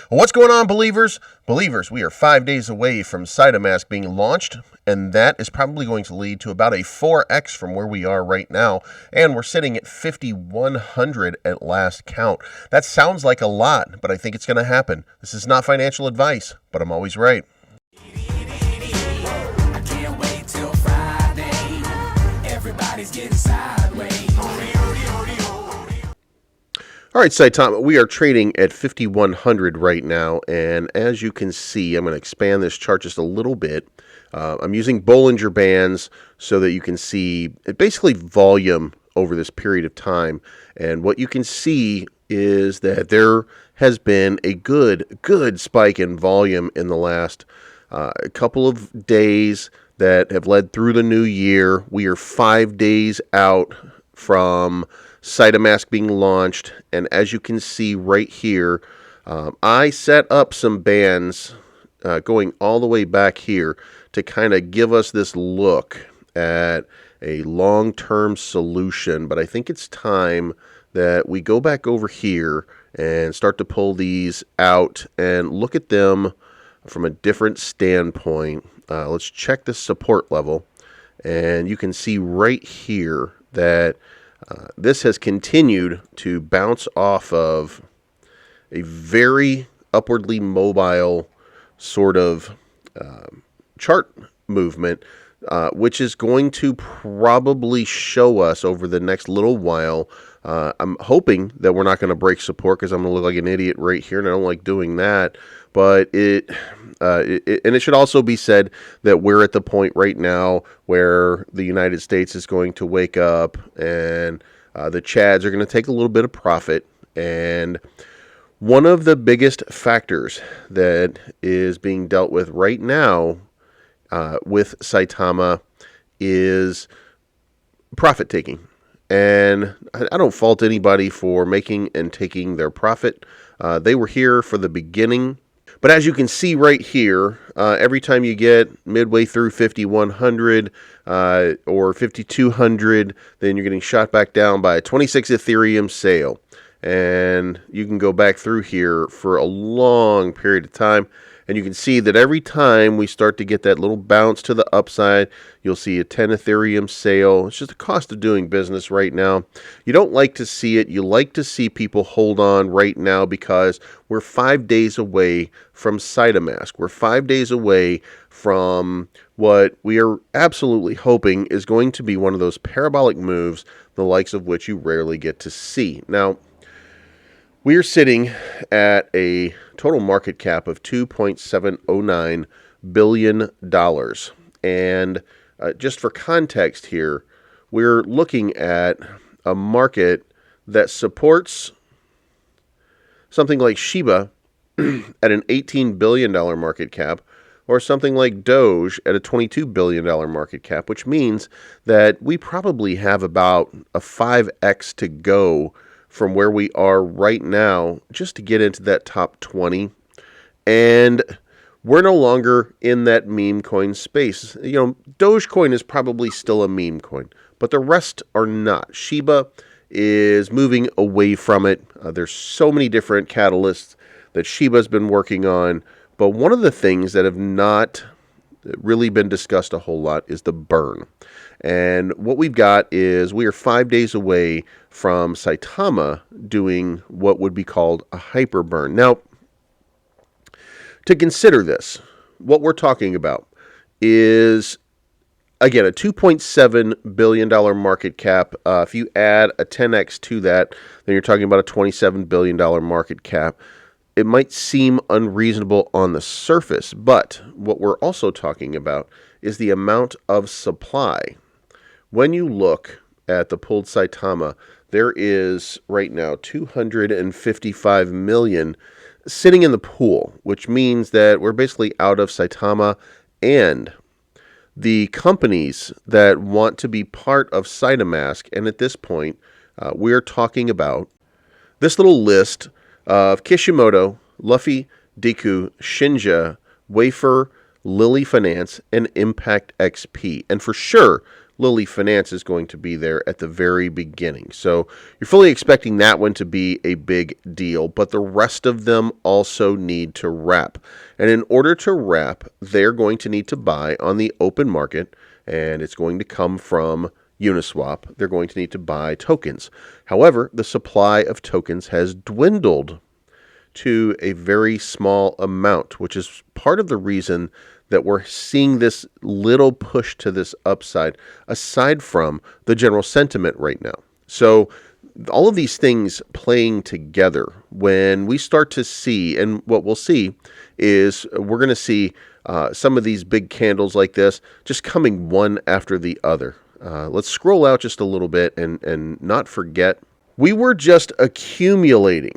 What's going on, Believers? Believers, we are 5 days away from Saitamask being launched, and that is probably going to lead to about a 4x from where we are right now, and we're sitting at 5,100 at last count. That sounds like a lot, but I think it's going to happen. This is not financial advice, but I'm always right. I can't wait till Friday. Everybody's getting sideways. All right, Saitama, we are trading at 5,100 right now, and as you can see, I'm going to expand this chart just a little bit. I'm using Bollinger Bands so that you can see basically volume over this period of time, and what you can see is that there has been a good spike in volume in the last couple of days that have led through the new year. We are 5 days out from Saitamask being launched, and as you can see right here, I set up some bands going all the way back here to kind of give us this look at a long-term solution, but I think it's time that we go back over here and start to pull these out and look at them from a different standpoint. Let's check the support level, and you can see right here that this has continued to bounce off of a very upwardly mobile sort of chart movement, which is going to probably show us over the next little while. I'm hoping that we're not going to break support because I'm going to look like an idiot right here, and I don't like doing that. But it should also be said that we're at the point right now where the United States is going to wake up, and the Chads are going to take a little bit of profit. And one of the biggest factors that is being dealt with right now with Saitama is profit taking. And I don't fault anybody for making and taking their profit. They were here for the beginning. But as you can see right here, every time you get midway through 5,100 or 5,200, then you're getting shot back down by a 26 Ethereum sale. And you can go back through here for a long period of time, and you can see that every time we start to get that little bounce to the upside, you'll see a 10 Ethereum sale. It's just the cost of doing business right now. You don't like to see it. You like to see people hold on right now because we're 5 days away from Saitamask. We're 5 days away from what we are absolutely hoping is going to be one of those parabolic moves, the likes of which you rarely get to see. Now, we are sitting at a total market cap of $2.709 billion. And just for context here, we're looking at a market that supports something like Shiba at an $18 billion market cap, or something like Doge at a $22 billion market cap, which means that we probably have about a 5x to go from where we are right now just to get into that top 20. And we're no longer in that meme coin space. You know, Dogecoin is probably still a meme coin, but the rest are not. Shiba is moving away from it. There's so many different catalysts that Shiba's been working on, but one of the things that have not really been discussed a whole lot is the burn. And what we've got is we are 5 days away from Saitama doing what would be called a hyper burn. Now, to consider this, what we're talking about is, again, a $2.7 billion market cap. If you add a 10x to that, then you're talking about a $27 billion market cap. It might seem unreasonable on the surface, but what we're also talking about is the amount of supply. When you look at the pulled Saitama, there is right now 255 million sitting in the pool, which means that we're basically out of Saitama, and the companies that want to be part of Saitamask, and at this point, we're talking about this little list of Kishimoto, Luffy, Deku, Shinja, Wafer, Lily Finance, and Impact XP. And for sure, Lily Finance is going to be there at the very beginning. So you're fully expecting that one to be a big deal, but the rest of them also need to wrap. And in order to wrap, they're going to need to buy on the open market, and it's going to come from Uniswap. They're going to need to buy tokens. However, the supply of tokens has dwindled to a very small amount, which is part of the reason that we're seeing this little push to this upside, aside from the general sentiment right now. So all of these things playing together, when we start to see, and what we'll see is we're going to see some of these big candles like this just coming one after the other. Let's scroll out just a little bit and not forget, we were just accumulating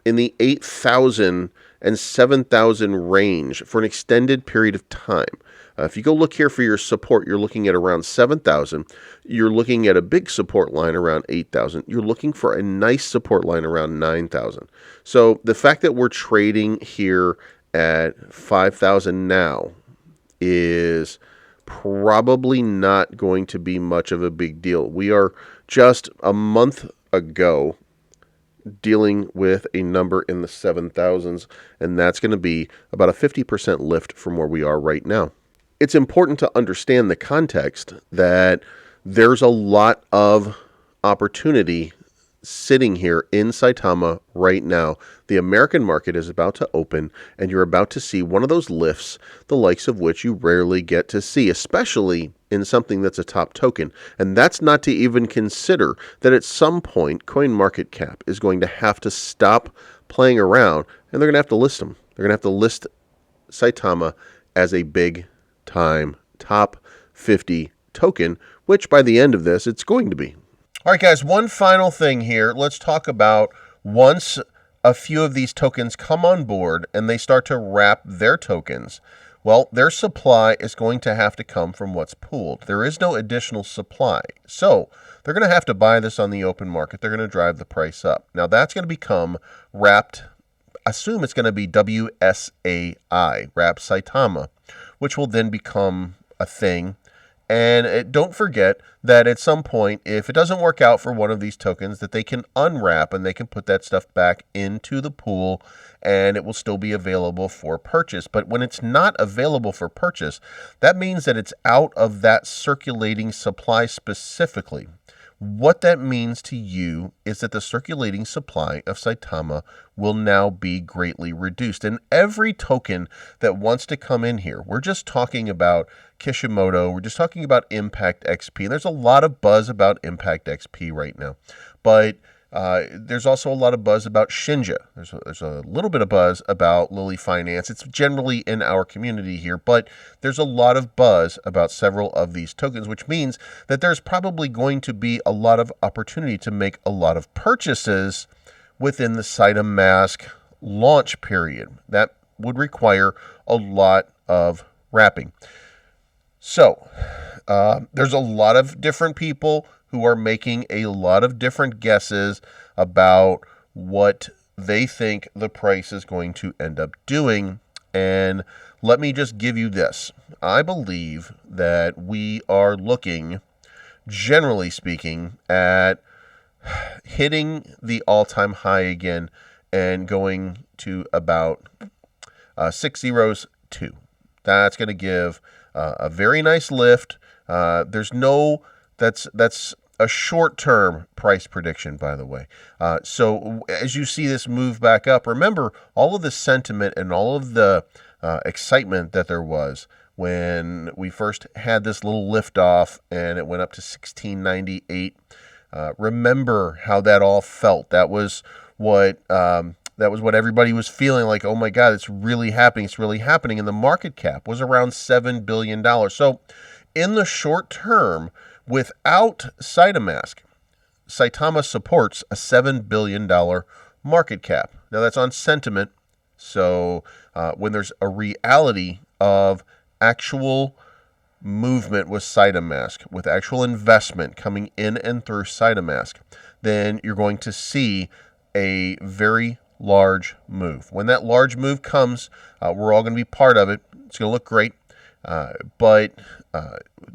in the 8,000 and 7,000 range for an extended period of time. If you go look here for your support, you're looking at around 7,000. You're looking at a big support line around 8,000. You're looking for a nice support line around 9,000. So the fact that we're trading here at 5,000 now is probably not going to be much of a big deal. We are just a month ago dealing with a number in the 7,000s, and that's going to be about a 50% lift from where we are right now. It's important to understand the context that there's a lot of opportunity sitting here in Saitama right now. The American market is about to open, and you're about to see one of those lifts, the likes of which you rarely get to see, especially in something that's a top token. And that's not to even consider that at some point, CoinMarketCap is going to have to stop playing around, and they're going to have to list them. They're going to have to list Saitama as a big-time top 50 token, which by the end of this, it's going to be. All right, guys, one final thing here. Let's talk about once a few of these tokens come on board and they start to wrap their tokens, well, their supply is going to have to come from what's pooled. There is no additional supply. So they're going to have to buy this on the open market. They're going to drive the price up. Now, that's going to become wrapped. Assume it's going to be WSAI, Wrap Saitama, which will then become a thing. And don't forget that at some point, if it doesn't work out for one of these tokens, that they can unwrap and they can put that stuff back into the pool and it will still be available for purchase. But when it's not available for purchase, that means that it's out of that circulating supply specifically. What that means to you is that the circulating supply of Saitama will now be greatly reduced. And every token that wants to come in here, we're just talking about Kishimoto, we're just talking about Impact XP. And there's a lot of buzz about Impact XP right now. But there's also a lot of buzz about Shinja. There's a little bit of buzz about Lily Finance. It's generally in our community here, but there's a lot of buzz about several of these tokens, which means that there's probably going to be a lot of opportunity to make a lot of purchases within the Saitamask launch period. That would require a lot of wrapping. So there's a lot of different people who are making a lot of different guesses about what they think the price is going to end up doing. And let me just give you this. I believe that we are looking, generally speaking, at hitting the all-time high again and going to about 602. That's going to give a very nice lift. That's a short-term price prediction, by the way. So as you see this move back up, remember all of the sentiment and all of the excitement that there was when we first had this little lift off and it went up to 1698. Remember how that all felt. That was what everybody was feeling like. Oh my God, it's really happening. It's really happening. And the market cap was around $7 billion. So in the short term, without Saitamask, Saitama supports a $7 billion market cap. Now that's on sentiment. So when there's a reality of actual movement with Saitamask, with actual investment coming in and through Saitamask, then you're going to see a very large move. When that large move comes, we're all going to be part of it. It's going to look great. But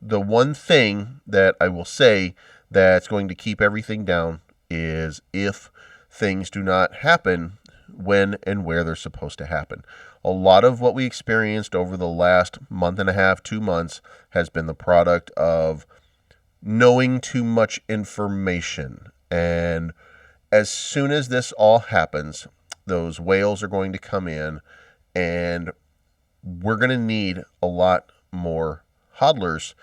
the one thing that I will say that's going to keep everything down is if things do not happen when and where they're supposed to happen. A lot of what we experienced over the last month and a half, 2 months, has been the product of knowing too much information. And as soon as this all happens, those whales are going to come in, and we're going to need a lot more hodlers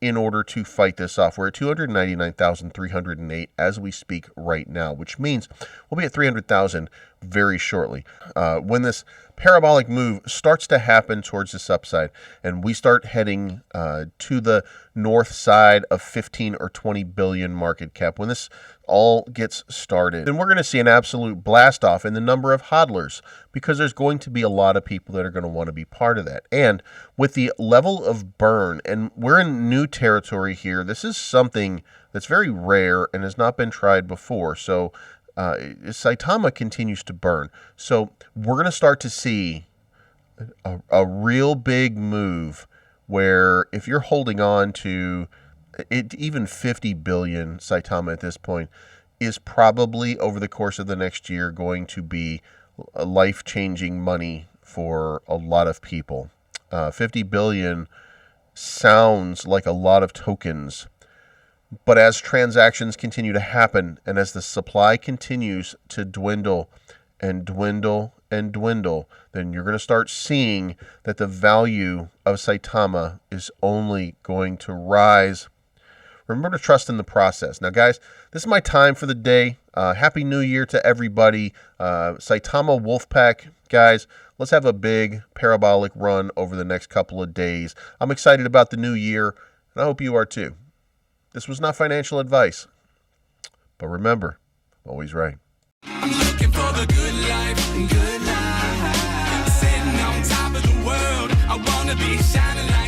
in order to fight this off. We're at 299,308 as we speak right now, which means we'll be at 300,000 very shortly. When this parabolic move starts to happen towards this upside and we start heading to the north side of 15 or 20 billion market cap, when this all gets started, then we're going to see an absolute blast off in the number of hodlers, because there's going to be a lot of people that are going to want to be part of that. And with the level of burn, and we're in new territory here, this is something that's very rare and has not been tried before. So Saitama continues to burn. So we're going to start to see a real big move where if you're holding on to it, even 50 billion Saitama at this point is probably over the course of the next year going to be a life-changing money for a lot of people. 50 billion sounds like a lot of tokens, but as transactions continue to happen and as the supply continues to dwindle and dwindle and dwindle, then you're going to start seeing that the value of Saitama is only going to rise. Remember to trust in the process. Now, guys, this is my time for the day. Happy New Year to everybody. Saitama Wolfpack, guys, let's have a big parabolic run over the next couple of days. I'm excited about the new year, and I hope you are too. This was not financial advice, but remember, I'm always right. I'm looking for the good life, good life. Sitting on top of the world, I wanna be shining like